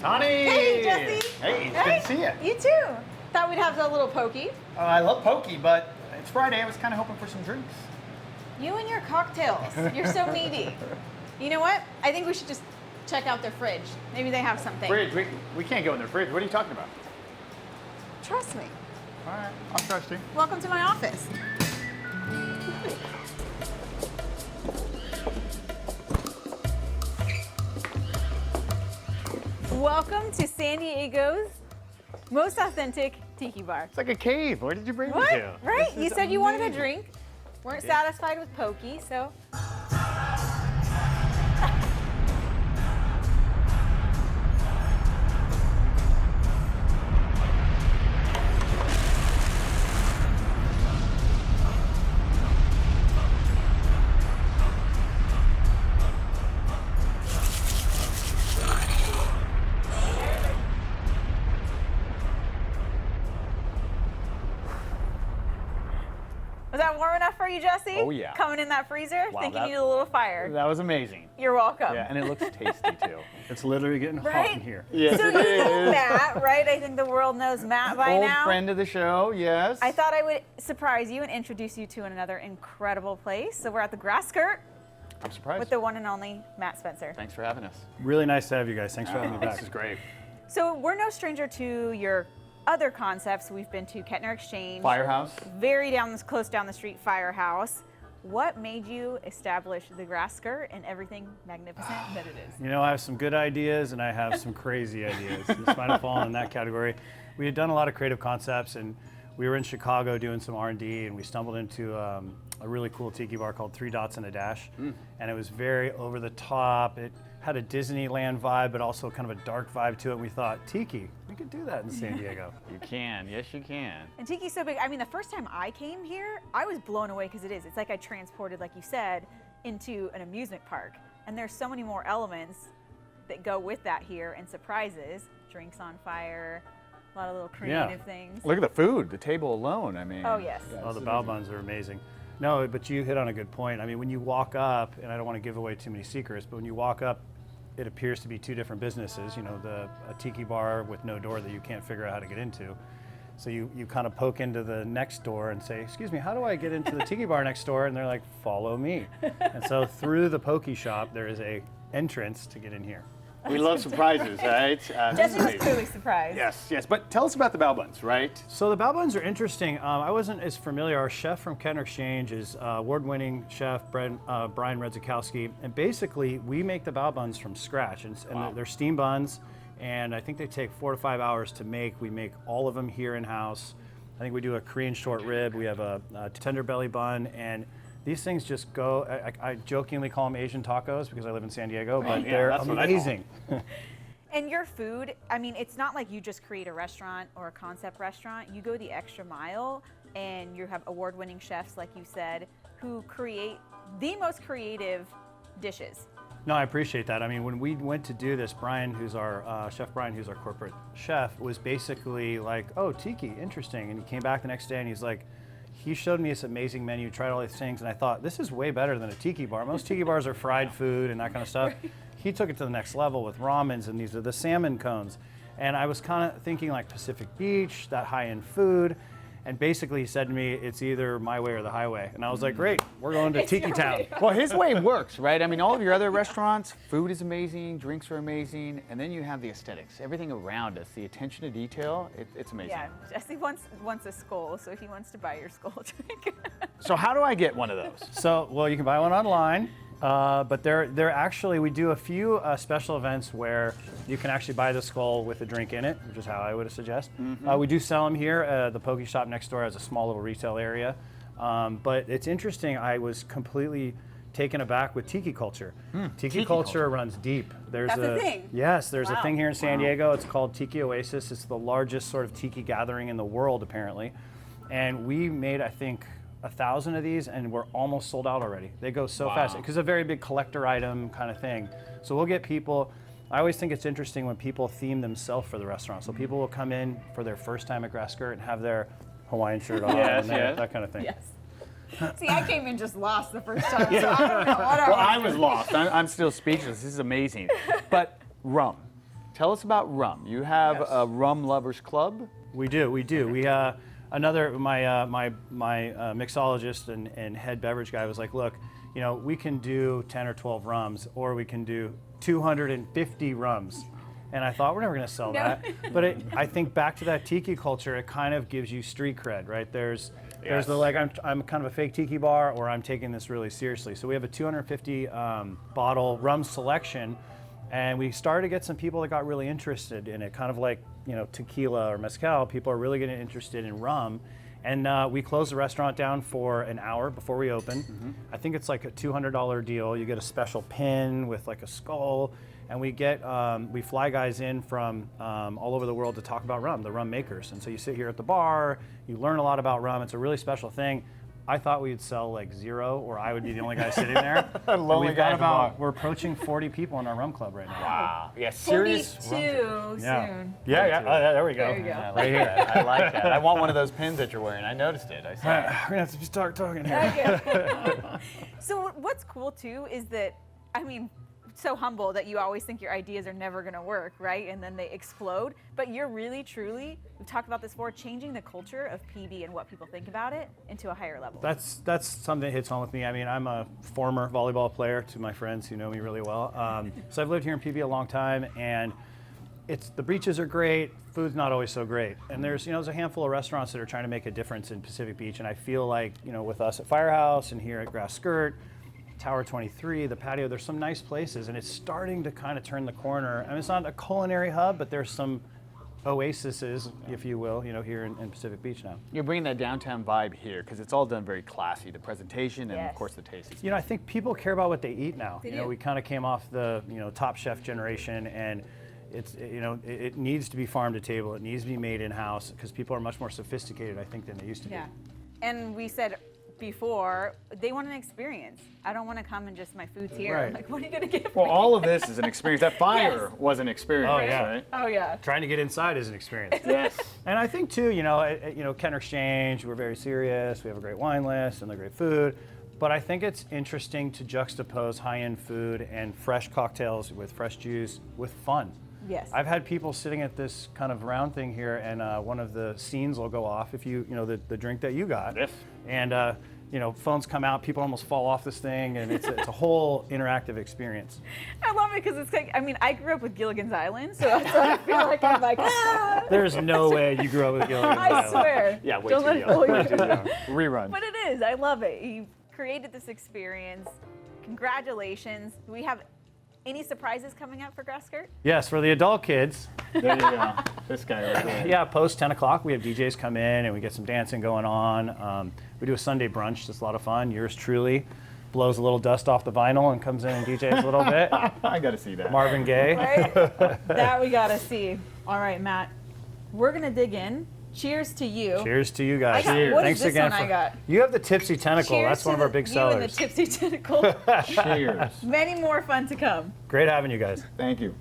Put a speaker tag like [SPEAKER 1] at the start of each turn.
[SPEAKER 1] Tawnie!
[SPEAKER 2] Hey, Jesse!
[SPEAKER 1] Hey, it's good to see you.
[SPEAKER 2] You too. Thought we'd have a little pokey.
[SPEAKER 1] I love pokey, but it's Friday. I was kind of hoping for some drinks.
[SPEAKER 2] You and your cocktails. You're so needy. You know what? I think we should just check out their fridge. Maybe they have something.
[SPEAKER 1] Fridge? We can't go in their fridge. What are you talking about?
[SPEAKER 2] Trust me.
[SPEAKER 1] All right, I'll trust you.
[SPEAKER 2] Welcome to my office. Welcome to San Diego's most authentic tiki bar.
[SPEAKER 1] It's like a cave. Where did you bring me
[SPEAKER 2] What?
[SPEAKER 1] to?
[SPEAKER 2] Right?
[SPEAKER 1] This
[SPEAKER 2] You
[SPEAKER 1] is
[SPEAKER 2] said you wanted a
[SPEAKER 1] amazing.
[SPEAKER 2] drink. Weren't satisfied with pokey, so. Was that warm enough for you, Jesse?
[SPEAKER 1] Oh, yeah.
[SPEAKER 2] Coming in that freezer?
[SPEAKER 1] Wow,
[SPEAKER 2] Think you
[SPEAKER 1] that-
[SPEAKER 2] need a little fire.
[SPEAKER 1] That was amazing.
[SPEAKER 2] You're welcome.
[SPEAKER 1] Yeah, and it looks tasty too.
[SPEAKER 3] It's literally getting hot
[SPEAKER 2] Right?
[SPEAKER 3] in here.
[SPEAKER 1] Yes,
[SPEAKER 2] So
[SPEAKER 1] it
[SPEAKER 2] you know
[SPEAKER 1] is.
[SPEAKER 2] Matt, right? I think the world knows Matt by
[SPEAKER 1] Old
[SPEAKER 2] now.
[SPEAKER 1] friend of the show, yes.
[SPEAKER 2] I thought I would surprise you and introduce you to another incredible place. So we're at the Grass Skirt
[SPEAKER 1] I'm surprised.
[SPEAKER 2] with the one and only Matt Spencer.
[SPEAKER 1] Thanks for having us.
[SPEAKER 3] Really nice to have you guys. Thanks for having me
[SPEAKER 1] This
[SPEAKER 3] back.
[SPEAKER 1] is great.
[SPEAKER 2] So we're no stranger to your other concepts. We've been to Kettner Exchange.
[SPEAKER 1] Firehouse.
[SPEAKER 2] Very close down the street, Firehouse. What made you establish the Grass Skirt and everything magnificent that it is?
[SPEAKER 3] You know, I have some good ideas and I have some crazy ideas. This might have fallen in that category. We had done a lot of creative concepts, and we were in Chicago doing some R&D, and we stumbled into a really cool tiki bar called 3 Dots and a Dash. And it was very over the top. It had a Disneyland vibe, but also kind of a dark vibe to it. And we thought, tiki, we could do that in San Diego.
[SPEAKER 1] You can. Yes, you can.
[SPEAKER 2] And Tiki's so big. I mean, the first time I came here, I was blown away because it is. It's like I transported, like you said, into an amusement park. And there's so many more elements that go with that here and surprises. Drinks on fire, a lot of little creative things.
[SPEAKER 1] Look at the food, the table alone. I mean.
[SPEAKER 2] Oh, yes.
[SPEAKER 3] Oh, the bao buns are amazing. No, but you hit on a good point. I mean, when you walk up, and I don't want to give away too many secrets, but when you walk up, it appears to be two different businesses. You know, a tiki bar with no door that you can't figure out how to get into. So you kind of poke into the next door and say, excuse me, how do I get into the tiki bar next door? And they're like, follow me. And so through the pokey shop, there is a entrance to get in here.
[SPEAKER 1] We love surprises, right?
[SPEAKER 2] Jesse was clearly surprised.
[SPEAKER 1] Yes, yes. But tell us about the bao buns, right?
[SPEAKER 3] So the bao buns are interesting. I wasn't as familiar. Our chef from Kettner Exchange is award-winning chef Brian Redzikowski, and basically we make the bao buns from scratch, and they're steam buns, and I think they take 4 to 5 hours to make. We make all of them here in-house. I think we do a Korean short rib. We have a tender belly bun, and these things just go. I jokingly call them Asian tacos because I live in San Diego, but
[SPEAKER 1] Yeah,
[SPEAKER 3] they're
[SPEAKER 1] that's what I call
[SPEAKER 3] amazing.
[SPEAKER 2] And your food, I mean, it's not like you just create a restaurant or a concept restaurant. You go the extra mile, and you have award-winning chefs, like you said, who create the most creative dishes.
[SPEAKER 3] No, I appreciate that. I mean, when we went to do this, Brian, who's our Chef Brian, who's our corporate chef, was basically like, oh, tiki, interesting. And he came back the next day and he's like, he showed me this amazing menu, tried all these things, and I thought, this is way better than a tiki bar. Most tiki bars are fried food and that kind of stuff. He took it to the next level with ramens, and these are the salmon cones. And I was kind of thinking like Pacific Beach, that high-end food. And basically he said to me, it's either my way or the highway. And I was like, great, we're going to Tiki Town.
[SPEAKER 1] Well, his way works, right? I mean, all of your other restaurants, food is amazing, drinks are amazing, and then you have the aesthetics, everything around us, the attention to detail, it's amazing.
[SPEAKER 2] Yeah, Jesse wants a skull, so he wants to buy your skull drink.
[SPEAKER 1] So how do I get one of those?
[SPEAKER 3] So, well, you can buy one online. But they're actually, we do a few special events where you can actually buy the skull with a drink in it, which is how I would suggest. We do sell them here. The Pokey Shop next door has a small little retail area. But it's interesting, I was completely taken aback with tiki culture. Tiki culture runs deep. There's
[SPEAKER 2] That's a thing?
[SPEAKER 3] Yes, there's a
[SPEAKER 2] Wow.
[SPEAKER 3] thing here in San Diego. It's called Tiki Oasis. It's the largest sort of tiki gathering in the world, apparently. And we made, I think, 1,000 of these, and we're almost sold out already. They go so fast because it's a very big collector item kind of thing. So we'll get people. I always think it's interesting when people theme themselves for the restaurant. So people will come in for their first time at Grass Skirt and have their Hawaiian shirt on, and that kind of thing.
[SPEAKER 2] Yes. See, I came in just lost the first time, so I don't know what
[SPEAKER 1] Well, I was lost. I'm still speechless. This is amazing. But rum. Tell us about rum. You have
[SPEAKER 3] Yes.
[SPEAKER 1] a rum lovers club.
[SPEAKER 3] We do. We my mixologist and head beverage guy was like, look, you know, we can do 10 or 12 rums, or we can do 250 rums. And I thought, we're never going to sell that. But I think back to that tiki culture, it kind of gives you street cred, right? There's the like, I'm kind of a fake tiki bar, or I'm taking this really seriously. So we have a 250 bottle rum selection, and we started to get some people that got really interested in it, kind of like, you know, tequila or mezcal. People are really getting interested in rum. And we close the restaurant down for an hour before we open. I think it's like a $200 deal. You get a special pin with like a skull. And we fly guys in from all over the world to talk about rum, the rum makers. And so you sit here at the bar, you learn a lot about rum. It's a really special thing. I thought we'd sell like 0, or I would be the only guy sitting there.
[SPEAKER 1] Lonely guy at the bar.
[SPEAKER 3] We're approaching 40 people in our rum club right now.
[SPEAKER 1] Wow. Yeah, serious.
[SPEAKER 2] 42 soon.
[SPEAKER 3] Yeah. Oh, there we go.
[SPEAKER 2] There you go.
[SPEAKER 1] I like that. I like that. I want one of those pins that you're wearing. I noticed it. I saw it.
[SPEAKER 3] We're gonna have to start talking here.
[SPEAKER 2] Okay. So what's cool too is that, I mean, so humble that you always think your ideas are never going to work, right? And then they explode. But you're really, truly, we've talked about this before, changing the culture of PB and what people think about it into a higher level.
[SPEAKER 3] That's something that hits home with me. I mean, I'm a former volleyball player, to my friends who know me really well. So I've lived here in PB a long time, and the beaches are great. Food's not always so great. And there's a handful of restaurants that are trying to make a difference in Pacific Beach. And I feel like, with us at Firehouse and here at Grass Skirt, Tower 23, the patio, there's some nice places, and it's starting to kind of turn the corner. I mean, it's not a culinary hub, but there's some oases, if you will, here in Pacific Beach now.
[SPEAKER 1] You're bringing that downtown vibe here because it's all done very classy. The presentation and, of course, the taste.
[SPEAKER 3] I think people care about what they eat now.
[SPEAKER 2] They do.
[SPEAKER 3] We kind of came off the, Top Chef generation, and it's, it needs to be farm to table. It needs to be made in-house because people are much more sophisticated, I think, than they used to be.
[SPEAKER 2] And we said before, they want an experience. I don't want to come and just my food's here.
[SPEAKER 3] Right.
[SPEAKER 2] Like, what are you going to give
[SPEAKER 1] Well,
[SPEAKER 2] me?
[SPEAKER 1] all of this is an experience. That fire was an experience,
[SPEAKER 3] Oh, yeah.
[SPEAKER 1] right?
[SPEAKER 2] Oh, yeah.
[SPEAKER 3] Trying to get inside is an experience.
[SPEAKER 1] Yes.
[SPEAKER 3] And I think too, Kenner Exchange, we're very serious. We have a great wine list and the great food. But I think it's interesting to juxtapose high-end food and fresh cocktails with fresh juice with fun.
[SPEAKER 2] Yes.
[SPEAKER 3] I've had people sitting at this kind of round thing here, and one of the scenes will go off if the drink that you got.
[SPEAKER 1] Yes.
[SPEAKER 3] And phones come out, people almost fall off this thing, and it's a whole interactive experience.
[SPEAKER 2] I love it because it's like, I mean, I grew up with Gilligan's Island, so that's why I feel like I'm like, ah!
[SPEAKER 3] There's no way you grew up with Gilligan's
[SPEAKER 2] I
[SPEAKER 3] Island.
[SPEAKER 2] swear.
[SPEAKER 1] Yeah, way
[SPEAKER 2] Don't
[SPEAKER 1] too
[SPEAKER 2] let it
[SPEAKER 1] young.
[SPEAKER 2] fool you.
[SPEAKER 1] Way too young. Rerun.
[SPEAKER 2] But it is. I love it. You created this experience. Congratulations. Do we have any surprises coming up for Grass Skirt?
[SPEAKER 3] Yes, for the adult kids.
[SPEAKER 1] There you go. This guy right there.
[SPEAKER 3] Yeah, post 10 o'clock, we have DJs come in and we get some dancing going on. We do a Sunday brunch, that's a lot of fun. Yours truly blows a little dust off the vinyl and comes in and DJs a little bit.
[SPEAKER 1] I got to see that.
[SPEAKER 3] Marvin Gaye.
[SPEAKER 2] Right? That we got to see. All right, Matt. We're going to dig in. Cheers to you.
[SPEAKER 3] Cheers to you guys.
[SPEAKER 2] Cheers. What is
[SPEAKER 3] Thanks
[SPEAKER 2] this
[SPEAKER 3] again
[SPEAKER 2] one I got?
[SPEAKER 3] You have the Tipsy Tentacle.
[SPEAKER 2] Cheers
[SPEAKER 3] That's
[SPEAKER 2] to
[SPEAKER 3] one of our big
[SPEAKER 2] you and the
[SPEAKER 3] sellers.
[SPEAKER 2] Tipsy Tentacle.
[SPEAKER 1] Cheers.
[SPEAKER 2] Many more fun to come.
[SPEAKER 3] Great having you guys.
[SPEAKER 1] Thank you.